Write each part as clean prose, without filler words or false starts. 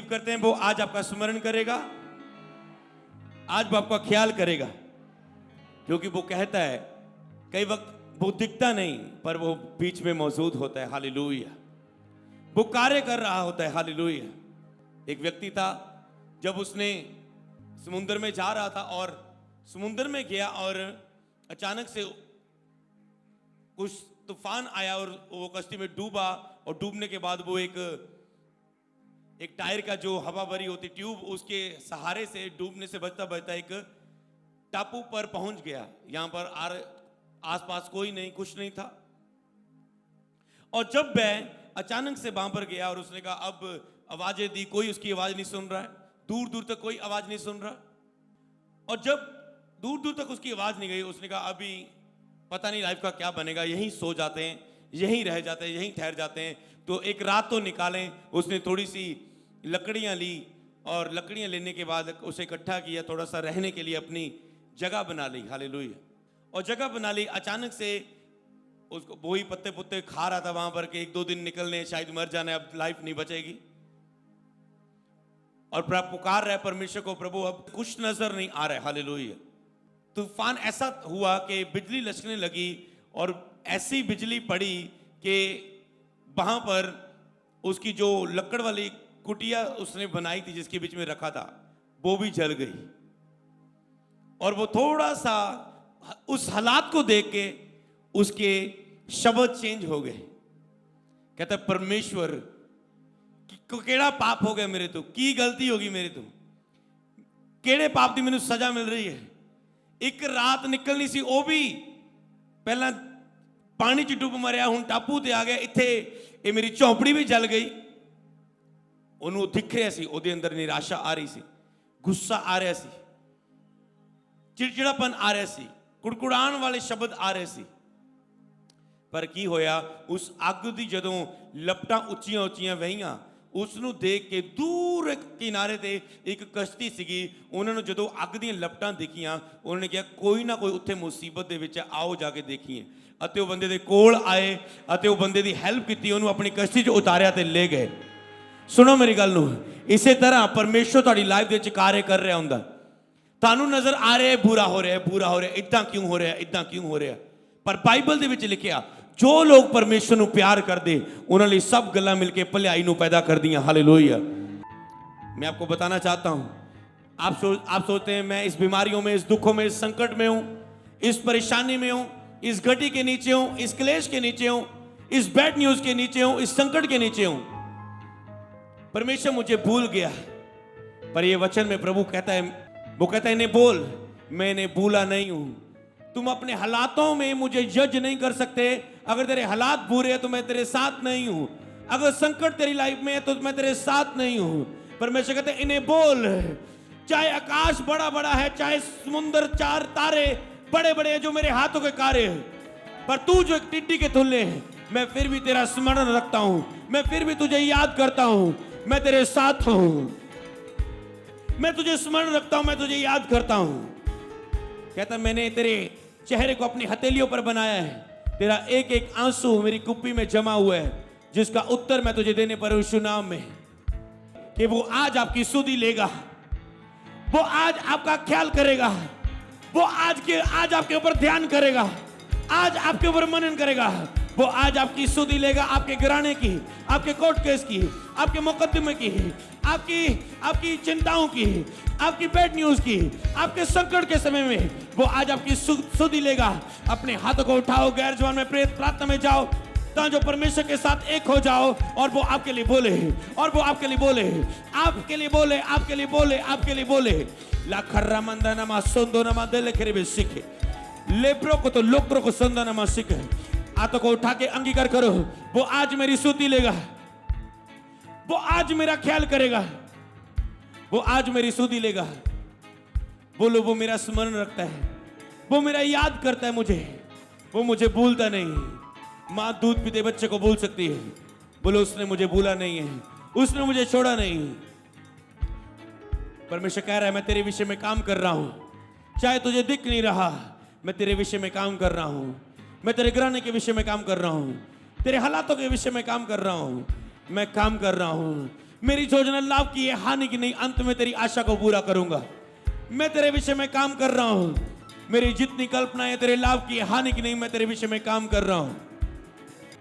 करते हैं वो आज आपका स्मरण करेगा, आज वो आपका ख्याल करेगा, क्योंकि वो कहता है कई वक्त वो दिखता नहीं पर वो बीच में मौजूद होता है। हालेलुया। वो कार्य कर रहा होता है। हालेलुया। एक व्यक्ति था, जब उसने समुद्र में जा रहा था और समुद्र में गया और अचानक से कुछ तूफान आया और वो कश्ती में डूबा, और डूबने के बाद वो एक टायर का जो हवा भरी होती ट्यूब, उसके सहारे से डूबने से बचता बचता एक टापू पर पहुंच गया। यहां पर आसपास कोई नहीं, कुछ नहीं था। और जब वह अचानक से वहां पर गया और उसने कहा, अब आवाजें दी, कोई उसकी आवाज नहीं सुन रहा है, दूर दूर तक कोई आवाज नहीं सुन रहा। और जब दूर दूर तक उसकी आवाज नहीं गई, उसने कहा अभी पता नहीं लाइफ का क्या बनेगा, यहीं सो जाते हैं, यहीं रह जाते हैं, यहीं ठहर जाते हैं, तो एक रात तो निकालें। उसने थोड़ी सी लकड़ियां ली और लकड़ियां लेने के बाद उसे इकट्ठा किया, थोड़ा सा रहने के लिए अपनी जगह बना ली। हालेलुया। और जगह बना ली। अचानक से उसको वही पत्ते पुत्ते खा रहा था वहां पर कि एक दो दिन निकलने, शायद मर जाना, अब लाइफ नहीं बचेगी। और पुकार रहा है परमेश्वर को, प्रभु अब कुछ नजर नहीं आ रहा है। हालेलुया। तूफान ऐसा हुआ कि बिजली लचकने लगी और ऐसी बिजली पड़ी कि वहां पर उसकी जो लकड़ वाली कुटिया उसने बनाई थी, जिसके बीच में रखा था, वो भी जल गई। और वो थोड़ा सा उस हालात को देख के उसके शब्द चेंज हो गए। कहता परमेश्वर केड़ा पाप हो गया मेरे तो, की गलती होगी मेरे तो, केड़े पाप की मैनू सजा मिल रही है। एक रात निकलनी सी, वो भी पहला पानी च डुब मरिया, हुण टापू ते आ गया, इत्थे ये मेरी झोंपड़ी भी जल गई। ओनू दिख रहा सी, ओदे अंदर निराशा आ रही सी, गुस्सा आ रहा सी, चिड़चिड़ापन आ रहा सी, कुड़कुड़ान वाले शब्द आ रहे सी। पर की होया, उस अग दी जदों लपटां उच्चियां उच्चियां वहियां, उसनू देख के दूर एक किनारे ते एक कश्ती सीगी। उन्होंने जदों अग दी लपटां देखियां, उन्होंने कहा कोई ना कोई उत्थे मुसीबत दे विच, आओ जाके देखिए। अते वो बंदे दे कोल आए अते वो बंदे दी हेल्प की, उन्होंने अपनी कश्ती च उतारिया ते ले गए। सुनो मेरी गल नू, इसे तरह परमेश्वर तुहाडी लाइफ दे विच कार्य कर रहा हुंदा। तानू नजर आ रहा है बुरा हो रहा है, बुरा हो रहा है, इदां क्यों हो रहा है, इदां क्यों हो रहा है, पर बाइबल दे विच लिखिया जो लोग परमेश्वर नू प्यार करते उन्होंने लिए सब गल्लां मिलके भलाई नू पैदा कर दियां। हालेलुया। मैं आपको बताना चाहता हूं, आप सोचते हैं मैं इस बीमारियों में, इस दुखों में, इस संकट में हूं, इस परेशानी में हूं, इस घटी के नीचे हूं, इस क्लेश के नीचे हूं, इस बैड न्यूज के नीचे हूं, इस संकट के नीचे हूं, परमेश्वर मुझे भूल गया। पर यह वचन में प्रभु कहता है, वो कहता है इन्हें बोल, मैं इन्हें भूला नहीं हूं। तुम अपने हालातों में मुझे जज नहीं कर सकते। अगर तेरे हालात बुरे हैं तो मैं तेरे साथ नहीं हूं। अगर संकट तेरी लाइफ में है तो मैं तेरे साथ नहीं हूं। परमेश्वर कहते हैं इन्हें बोल, चाहे आकाश बड़ा बड़ा है, चाहे समुद्र चार तारे बड़े बड़े हैं जो मेरे हाथों के कार्य है, पर तू जो एक टिड्डी के तुल्य है, मैं फिर भी तेरा स्मरण रखता हूं, मैं फिर भी तुझे याद करता हूं, मैं तेरे साथ हूं, मैं तुझे स्मरण रखता हूं, मैं तुझे याद करता हूं। कहता मैंने तेरे चेहरे को अपनी हथेलियों पर बनाया है, तेरा एक एक आंसू मेरी कुप्पी में जमा हुआ है, जिसका उत्तर मैं तुझे देने पर यीशु नाम में, कि वो आज आपकी सुधि लेगा, वो आज आपका ख्याल करेगा, वो आज आपके ऊपर ध्यान करेगा, आज आपके ऊपर मनन करेगा, वो आज आपकी सुधि लेगा, आपके घराने की, आपके कोर्ट केस की, आपके मुकदमे की, आपकी चिंताओं की, आपकी बैड न्यूज की, आपके संकट के समय में वो आज आपकी सुधि लेगा। अपने हाथों को उठाओ, गैर जवान में प्रेरित प्रार्थना में जाओ, जो परमेश्वर के साथ एक हो जाओ, और वो आपके लिए बोले, और वो आपके लिए बोले, आपके लिए बोले, आपके लिए बोले, आपके लिए बोले। ला खर्रा मंदा नमा सोंदो नमा देले खरीबे सीखे, लेब्रो को तो लोक्रो को संदा नमा सीखे। हाथों को उठा के अंगीकार करो, वो आज मेरी सुधि लेगा, वो आज मेरा ख्याल करेगा, वो आज मेरी सुधि लेगा। बोलो वो मेरा स्मरण रखता है, वो मेरा याद करता है मुझे, वो मुझे भूलता नहीं। माँ दूध पीते बच्चे को भूल सकती है, बोलो उसने मुझे भूला नहीं है, उसने मुझे छोड़ा नहीं। परमेश्वर कह रहा है मैं तेरे विषय में काम कर रहा हूं, चाहे तुझे दिख नहीं रहा, मैं तेरे विषय में काम कर रहा हूं, मैं तेरे घराने के विषय में काम कर रहा हूं, तेरे हालातों के विषय में काम कर रहा हूं, मैं काम कर रहा हूं, मेरी योजना लाभ की है, हानि की नहीं। अंत में तेरी आशा को पूरा करूंगा। मैं तेरे विषय में काम कर रहा हूं। मेरी जितनी कल्पनाएं तेरे लाभ की है, हानि की नहीं, मैं तेरे विषय में काम कर रहा हूं।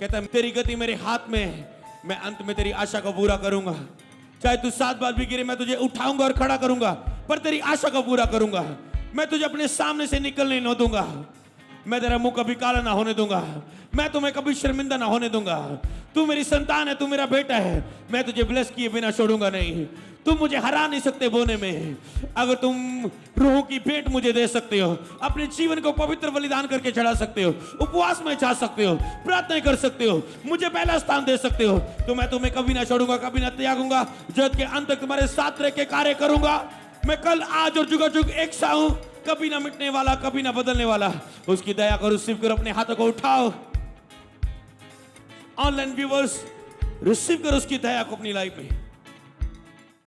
कहता है तेरी गति मेरे हाथ में है, मैं अंत में तेरी आशा को पूरा करूंगा। चाहे तू 7 बार भी गिरे, मैं तुझे उठाऊंगा और खड़ा करूंगा, पर तेरी आशा को पूरा करूंगा। मैं तुझे अपने सामने से निकलने न दूंगा। मैं तेरा मुंह कभी काला ना होने दूंगा। मैं तुम्हें कभी शर्मिंदा ना होने दूंगा। तू मेरी संतान है, तू मेरा बेटा है। मैं तुझे ब्लेस किए बिना छोड़ूंगा नहीं। तुम मुझे हरा नहीं सकते बोने में। अगर तुम रूह की भेंट मुझे दे सकते हो, अपने जीवन को पवित्र बलिदान करके चढ़ा सकते हो, उपवास में जा सकते हो, प्रार्थना कर सकते हो, मुझे पहला स्थान दे सकते हो, तो मैं तुम्हें कभी ना छोड़ूंगा, कभी ना त्यागूंगा। जगत के अंत तक तुम्हारे साथ रह के कार्य करूंगा। मैं कल, आज और जुग एक सा हूं, कभी ना मिटने वाला, कभी ना बदलने वाला। उसकी दया को रिसीव करो, अपने हाथों को उठाओ। ऑनलाइन व्यूअर्स, रिसीव करो उसकी दया को अपनी लाइफ में।